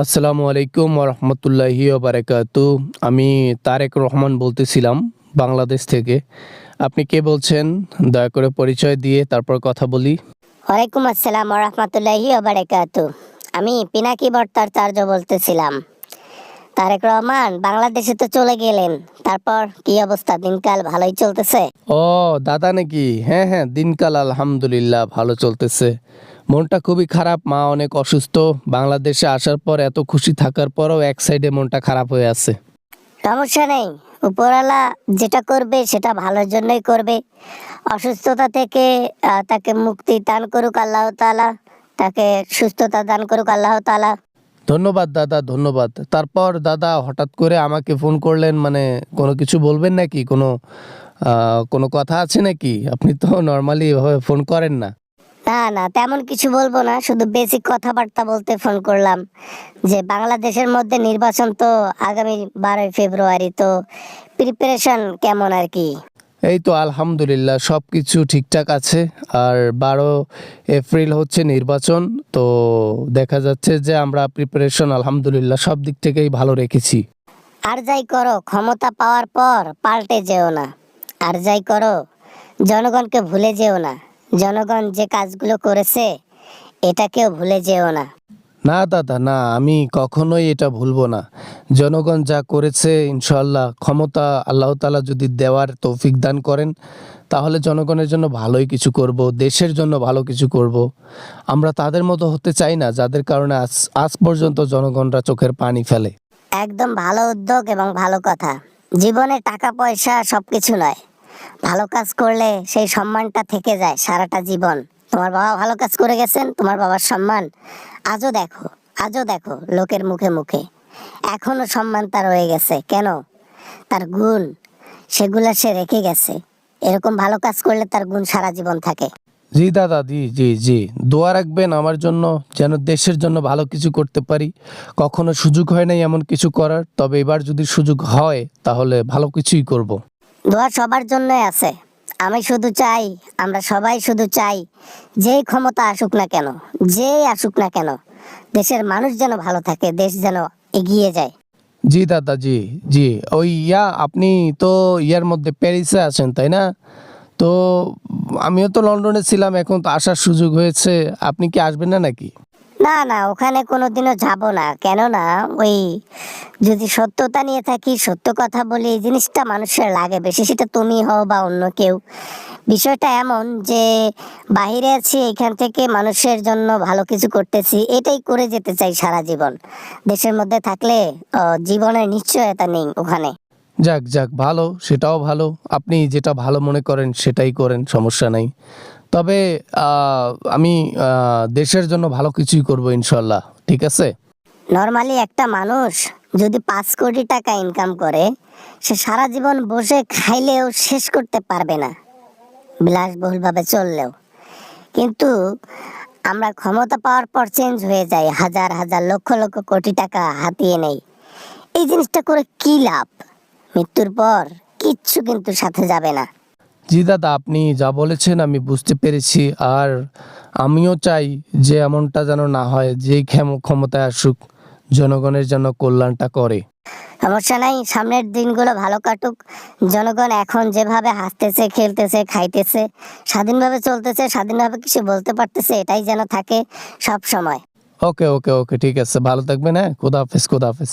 আসসালামু আলাইকুম ওরহমতুল্লাহি ওবারাকাতু। আমি তারেক রহমান বলতেছিলাম বাংলাদেশ থেকে। আপনি কে বলছেন? দয়া করে পরিচয় দিয়ে তারপর কথা বলি। ওয়ালাইকুম আসসালাম রহমতুল্লাহি ওবারাকাতু। আমি পিনাকি ভট্টাচার্য বলতেছিলাম। তারেক রহমান বাংলাদেশে তো চলে গেলেন, তারপর কি অবস্থা? দিনকাল ভালোই চলতেছে? ও দাদা নাকি? হ্যাঁ হ্যাঁ, দিনকাল আলহামদুলিল্লাহ ভালো চলতেছে। মনটা খুবই খারাপ, মা অনেক অসুস্থ। বাংলাদেশে আসার পর এত খুশি থাকার পরও এক সাইডে মনটা খারাপ হয়ে আছে। সমস্যা নেই, উপরওয়ালা যেটা করবে সেটা ভালোর জন্যই করবে। অসুস্থতা থেকে তাকে মুক্তি দান করুক আল্লাহ তাআলা, তাকে সুস্থতা দান করুক আল্লাহ তাআলা। ধন্যবাদ দাদা, ধন্যবাদ। তারপর দাদা হঠাৎ করে আমাকে ফোন করলেন, মানে কোনো কিছু বলবেন নাকি? কোনো কথা আছে নাকি? আপনি তো নর্মালি এভাবে ফোন করেন না। না না, তেমন কিছু বলবো না, শুধু বেসিক কথাবার্তা বলতে ফোন করলাম যে বাংলাদেশের মধ্যে নির্বাচন তো আগামী 12ই ফেব্রুয়ারি, তো প্রিপারেশন কেমন আর কি? এই তো আলহামদুলিল্লাহ সব কিছু ঠিকঠাক আছে। আর 12 এপ্রিল হচ্ছে নির্বাচন। তো দেখা যাচ্ছে যে আমরা প্রিপারেশন আলহামদুলিল্লাহ সব দিক থেকেই ভালো রেখেছি। আর যাই করো, ক্ষমতা পাওয়ার পর পাল্টে যেও না। আর যাই করো, জনগণকে ভুলে যেও না। জনগণ যে কাজগুলো করেছে এটাকেও ভুলে যেও না। না দাদা, না, আমি কখনোই এটা ভুলবো না। জনগণ যা করেছে, ইনশাল্লাহ ক্ষমতা আল্লাহ তাআলা যদি দেওয়ার তৌফিক দান করেন, তাহলে জনগণের জন্য ভালোই কিছু করব, দেশের জন্য ভালো কিছু করব। আমরা তাদের মতো হতে চাই না যাদের কারণে আজ আজ পর্যন্ত জনগণরা চোখের পানি ফেলে। একদম ভালো উদ্যোগ এবং ভালো কথা। জীবনে টাকা পয়সা সবকিছু নয়, ভালো কাজ করলে সেই সম্মানটা থেকে যায় সারাটা জীবন। তোমার বাবা ভালো কাজ করে গেছেন, তোমার বাবার সম্মান আজও দেখো, আজও দেখো লোকের মুখে মুখে, এখনো সম্মান তার রয়ে গেছে। কেন? তার গুণ, সেগুলা সে রেখে গেছে। এরকম ভালো কাজ করলে তার গুণ সারা জীবন থাকে। জি দাদা, জি জি জি, দোয়া রাখবেন আমার জন্য, যেন দেশের জন্য ভালো কিছু করতে পারি। কখনো সুযোগ হয় নাই এমন কিছু করার, তবে এবার যদি সুযোগ হয় তাহলে ভালো কিছুই করব। দোয়া সবার জন্যই আছে। আমি শুধু চাই, আমরা সবাই শুধু চাই, যেই ক্ষমতা আসুক না কেন, যেই আসুক না কেন, দেশের মানুষ যেন ভালো থাকে, দেশ যেন এগিয়ে যায়। জি দাদা, জি জি। ওই আপনি তো ইয়ার মধ্যে প্যারিসে আছেন তাই না? তো আমিও তো লন্ডনে ছিলাম, এখন তো আসার সুযোগ হয়েছে। আপনি কি আসবেন না নাকি? না না, ওখানে কোনোদিনও যাব না। কেননা ওই, যদি সত্যতা নিয়ে থাকি, সত্য কথা বলি, এই জিনিসটা মানুষের লাগে বেশি, সেটা তুমি হও বা অন্য কেউ। বিষয়টা এমন যে বাহিরে আছি, এখান থেকে মানুষের জন্য ভালো কিছু করতেছি, এটাই করে যেতে চাই সারা জীবন। দেশের মধ্যে থাকলে জীবনের নিশ্চয়তা নেই ওখানে। যাক যাক, ভালো, সেটাও ভালো। আপনি যেটা ভালো মনে করেন সেটাই করেন, সমস্যা নাই। তবে আমি দেশের জন্য ভালো কিছুই করব ইনশাল্লাহ। ঠিক আছে? নর্মালি একটা মানুষ যদি 5 কোটি টাকা ইনকাম করে, সে সারা জীবন বসে খাইলেও শেষ করতে পারবে না, বিলাসবহুলভাবে চললেও। কিন্তু আমরা ক্ষমতা পাওয়ার পর চেঞ্জ হয়ে যাই, হাজার হাজার লক্ষ লক্ষ কোটি টাকা হাতিয়ে নেই। এই জিনিসটা করে কি লাভ? মৃত্যুর পর কিচ্ছু কিন্তু সাথে যাবে না। জি দাদা, আপনি যা বলেছেন আমি বুঝতে পেরেছি। আর আমিও চাই যে এমনটা যেন না হয়, যেই ক্ষমতায় আসুক জনগণের যেন কল্যাণটা করে। সমস্যা নাই, সামনের দিনগুলো ভালো কাটুক। জনগণ এখন যেভাবে হাসতেছে, খেলতেছে, খাইতেছে, স্বাধীনভাবে চলতেছে, স্বাধীনভাবে কিছু বলতে পারতেছে, এটাই যেন থাকে সব সময়। ওকে ওকে ওকে, ঠিক আছে, ভালো থাকবেন। হ্যাঁ, খোদা হাফেজ, খোদা হাফেজ।